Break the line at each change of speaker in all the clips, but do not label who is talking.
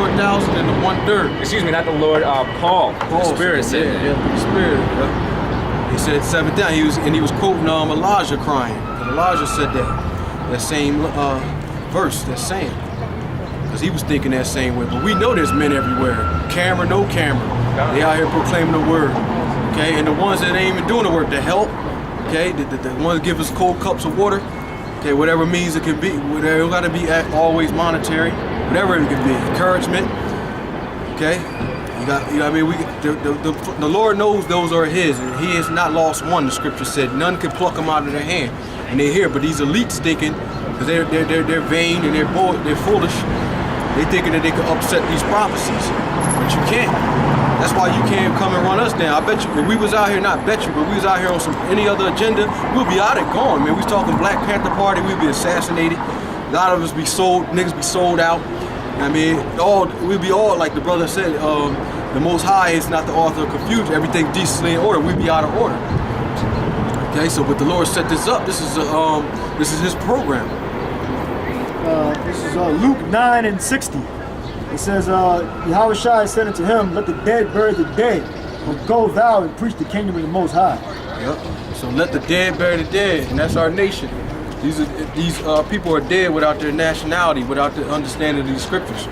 144,000 and the 1/3.
Excuse me, not the Lord. Paul. The Spirit said that.
Yeah, the Spirit. Yeah. He said 7th down. He was quoting Elijah crying. And Elijah said that same verse, that saying. Because he was thinking that same way. But we know there's men everywhere. Camera, no camera. They out here proclaiming the word. Okay, and the ones that ain't even doing the work, the help. Okay, the ones that give us cold cups of water. Okay, whatever means it can be. Whatever, it got to be always monetary. Whatever it can be, encouragement. Okay, the Lord knows those are His, and He has not lost one. The Scripture said none can pluck them out of their hand, and they're here. But these elites thinking, because they're vain and they're foolish. They thinking that they can upset these prophecies, but you can't. That's why you can't come and run us down. I bet you, if we was out here, not bet you, but we was out here on any other agenda, we'll be out and gone, man. We was talking Black Panther Party, we'd be assassinated. A lot of us be sold, niggas be sold out. I mean, we'd be all, like the brother said, the Most High is not the author of confusion. Everything decently in order, we'd be out of order. Okay, so but the Lord set this up. This is His program.
This is Luke 9:60. It says, Yahushua said unto him, let the dead bury the dead, but go thou and preach the kingdom of the Most High.
Yep. So let the dead bury the dead, and that's our nation. These people are dead without their nationality, without the understanding of these scriptures.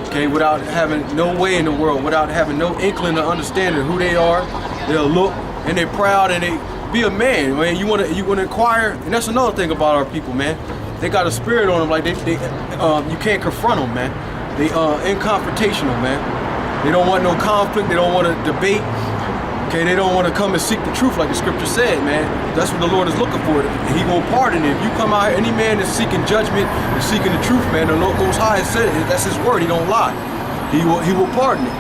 Okay, without having no way in the world, without having no inkling of understanding who they are. They'll look and they're proud and they be a man. Man, you wanna inquire, and that's another thing about our people, man. They got a spirit on them, like you can't confront them, man. They inconfrontational, man. They don't want no conflict. They don't want to debate. Okay, they don't want to come and seek the truth like the scripture said, man. That's what the Lord is looking for. He gonna pardon it. If you come out here, any man that's seeking judgment and seeking the truth, man, the Lord Most High said it. That's His word. He don't lie. He will pardon it.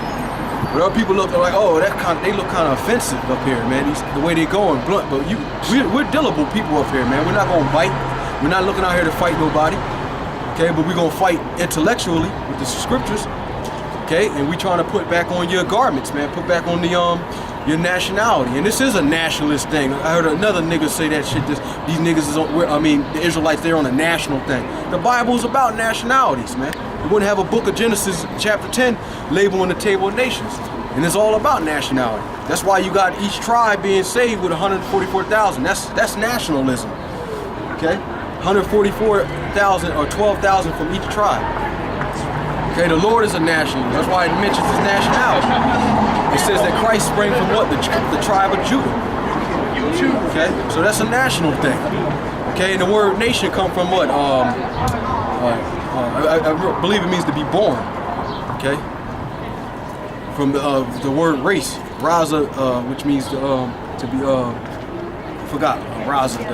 But other people look like, oh, they look kind of offensive up here, man. The way they going blunt. But we're dealable people up here, man. We're not gonna bite. We're not looking out here to fight nobody. Okay, but we're gonna fight intellectually with the scriptures. Okay, and we trying to put back on your garments, man. Put back on the your nationality. And this is a nationalist thing. I heard another nigga say that shit. These niggas is on, the Israelites, they're on a national thing. The Bible is about nationalities, man. You wouldn't have a book of Genesis chapter 10 labeling the table of nations. And it's all about nationality. That's why you got each tribe being saved with 144,000. That's nationalism. Okay? 144,000 or 12,000 from each tribe. Okay, the Lord is a nationalist. That's why it mentions his nationality. It says that Christ sprang from what? The tribe of Judah. Okay, so that's a national thing. Okay, and the word nation come from what? I believe it means to be born. Okay, from the word race, Raza, which means to be. Forgot Raza.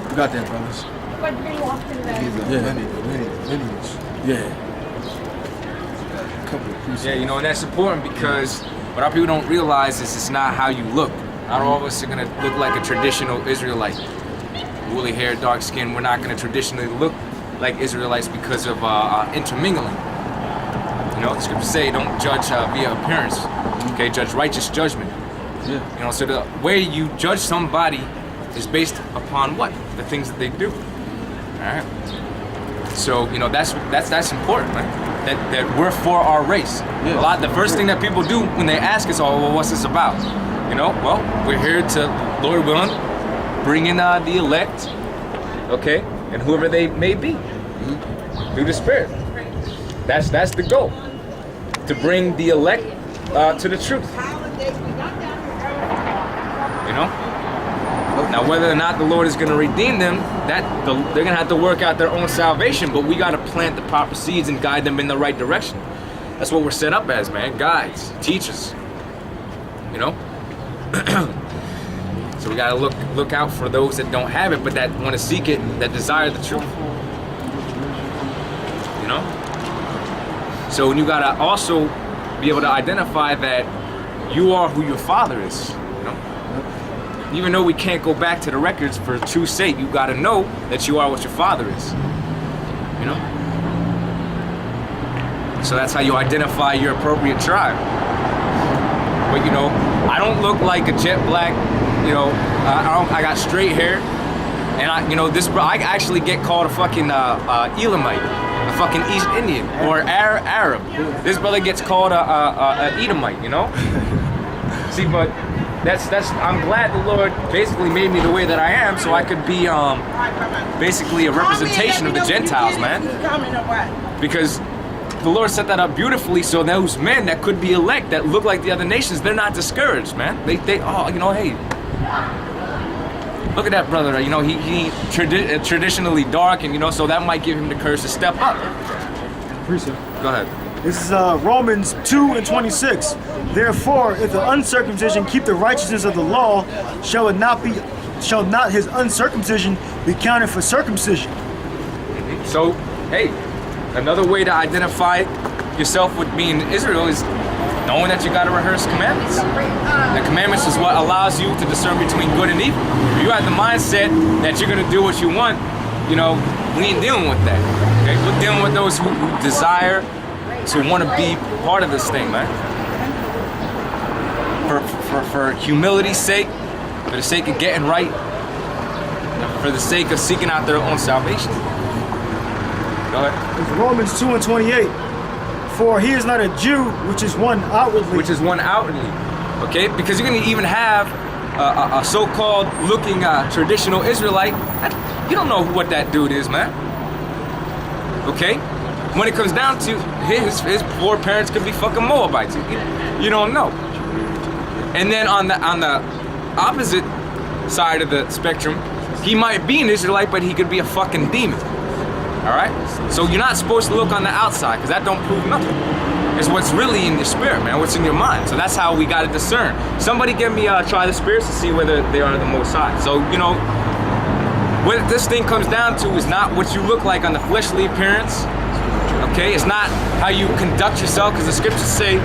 Forgot that, brothers. Yeah.
Yeah, you know, and that's important because what our people don't realize is it's not how you look. Not all of us are gonna look like a traditional Israelite. Woolly hair, dark skin, we're not gonna traditionally look like Israelites because of intermingling. You know, the scriptures say don't judge via appearance. Okay, judge righteous judgment. Yeah. You know, so the way you judge somebody is based upon what? The things that they do. Alright. So, you know, that's important, right? That we're for our race. Yeah. The first thing that people do when they ask us, oh, well, what's this about? You know, well, we're here to, Lord willing, bring in the elect, okay, and whoever they may be, through the Spirit. That's the goal, to bring the elect to the truth. You know? Now, whether or not the Lord is going to redeem them, they're going to have to work out their own salvation, but we got to plant the proper seeds and guide them in the right direction. That's what we're set up as, man. Guides, teachers. You know? So we got to look out for those that don't have it, but that want to seek it, that desire the truth. You know? So you got to also be able to identify that you are who your father is. Even though we can't go back to the records for truth's sake, you gotta know that you are what your father is. You know? So that's how you identify your appropriate tribe. But you know, I don't look like a jet black, you know, I got straight hair. And I actually get called a fucking Elamite. a fucking East Indian or Arab. This brother gets called a Edomite, you know? See, but that's I'm glad the Lord basically made me the way that I am so I could be basically a representation of the Gentiles, man. Because the Lord set that up beautifully so those men that could be elect, that look like the other nations, they're not discouraged, man. They you know, hey, look at that brother, you know, he traditionally dark, and you know, so that might give him the courage to step up.
Appreciate it.
Go ahead.
This is Romans 2:26. Therefore, if the uncircumcision keep the righteousness of the law, shall not his uncircumcision be counted for circumcision?
So, hey, another way to identify yourself with being Israel is knowing that you got to rehearse commandments. The commandments is what allows you to discern between good and evil. If you have the mindset that you're going to do what you want, you know, we ain't dealing with that. Okay? We're dealing with those who desire to want to be part of this thing, man. For humility's sake, for the sake of getting right, for the sake of seeking out their own salvation. Go ahead.
It's Romans 2:28. For he is not a Jew, which is one outwardly.
Which is one outwardly, okay? Because you're going to even have a so-called looking traditional Israelite. You don't know what that dude is, man. Okay? When it comes down to his foreparents could be fucking Moabites. You don't know. And then on the opposite side of the spectrum, he might be an Israelite, but he could be a fucking demon. All right? So you're not supposed to look on the outside, because that don't prove nothing. It's what's really in your spirit, man. What's in your mind. So that's how we got to discern. Somebody give me try the spirits to see whether they are the Most High. So, you know, what this thing comes down to is not what you look like on the fleshly appearance. Okay? It's not how you conduct yourself, because the scriptures say,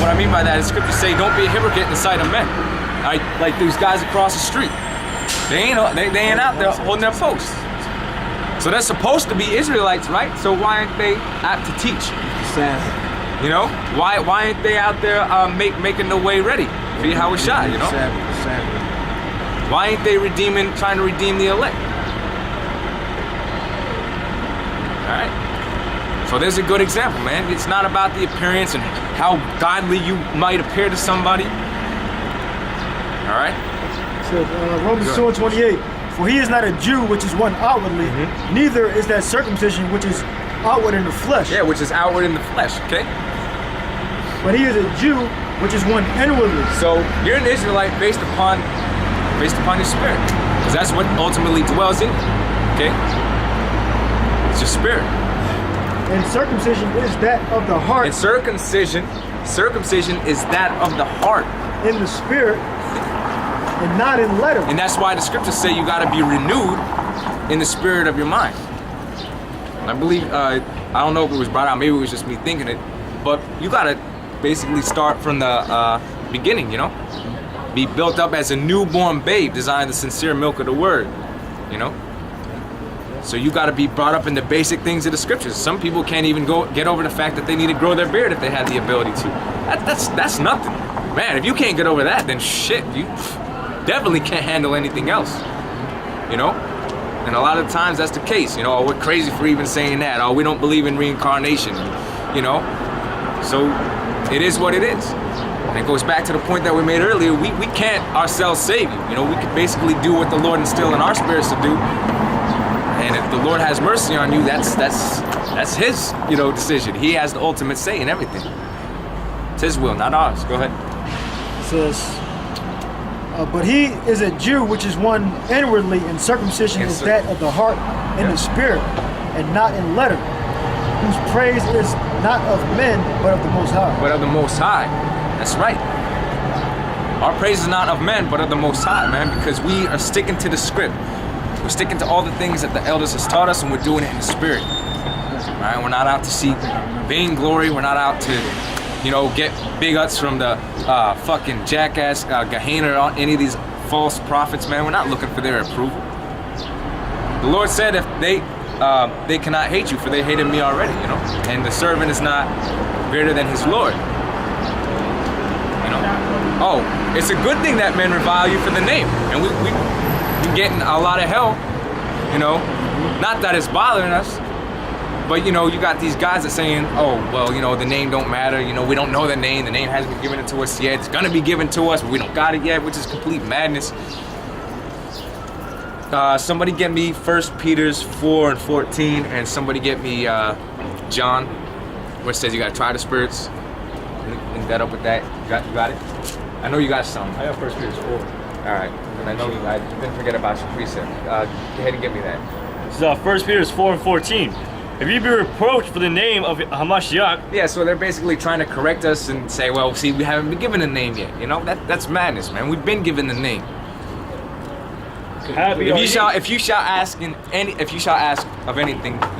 what I mean by that is scriptures say, don't be a hypocrite in the sight of men. All right? Like these guys across the street. They ain't out there holding their posts. So they're supposed to be Israelites, right? So why aren't they apt to teach? You know, why aren't they out there making the way ready for Yahweh Shai, you know? Why ain't they trying to redeem the elect? All right. So there's a good example, man. It's not about the appearance and how godly you might appear to somebody. All right.
So Romans 2:28. For he is not a Jew, which is one outwardly, neither is that circumcision, which is outward in the flesh.
Yeah, which is outward in the flesh, okay?
But he is a Jew, which is one inwardly.
So you're an Israelite based upon your spirit, because that's what ultimately dwells in you, okay? It's your spirit.
And circumcision is that of the heart.
And circumcision is that of the heart.
In the spirit, and not in letter.
And that's why the scriptures say you got to be renewed in the spirit of your mind. I believe, I don't know if it was brought out, maybe it was just me thinking it, but you got to basically start from the beginning, you know? Be built up as a newborn babe, desiring the sincere milk of the word, you know? So you got to be brought up in the basic things of the scriptures. Some people can't even get over the fact that they need to grow their beard if they had the ability to. That's nothing. Man, if you can't get over that, then shit, you definitely can't handle anything else, you know? And a lot of times that's the case, you know. Oh, we're crazy for even saying that. Oh, we don't believe in reincarnation, you know? So it is what it is. And it goes back to the point that we made earlier. We can't ourselves save you. You know, we can basically do what the Lord instilled in our spirits to do. And if the Lord has mercy on you, that's his, you know, decision. He has the ultimate say in everything. It's his will, not ours. Go ahead.
It says, but he is a Jew, which is one inwardly, and circumcision is that of the heart and the spirit, and not in letter, whose praise is not of men, but of the Most High.
But of the Most High. That's right. Our praise is not of men, but of the Most High, man, because we are sticking to the script. We're sticking to all the things that the elders has taught us, and we're doing it in the spirit. All right? We're not out to seek vainglory. We're not out to, you know, get big ups from the fucking jackass Gehenna or any of these false prophets, man. We're not looking for their approval. The Lord said if they cannot hate you, for they hated me already, you know. And the servant is not greater than his Lord. You know. Oh, it's a good thing that men revile you for the name. And we getting a lot of hell, you know. Not that it's bothering us, But you know, you got these guys that saying, oh, well, you know, the name don't matter. You know, we don't know the name. The name hasn't been given to us yet. It's gonna be given to us, but we don't got it yet, which is complete madness. Somebody get me 1 Peter's 4:14, and somebody get me John, where it says you gotta try the spirits. Link that up with that. You got it? I know you got some.
I got 1 Peter 4.
All right. And I know I didn't forget about your precept. Go ahead and get me that.
This is 1 Peter 4:14. If you be reproached for the name of Hamashiach,
Yeah, so they're basically trying to correct us and say, well, see, we haven't been given a name yet. You know, that's madness, man. We've been given the name.
happy are
If you shall ask of anything,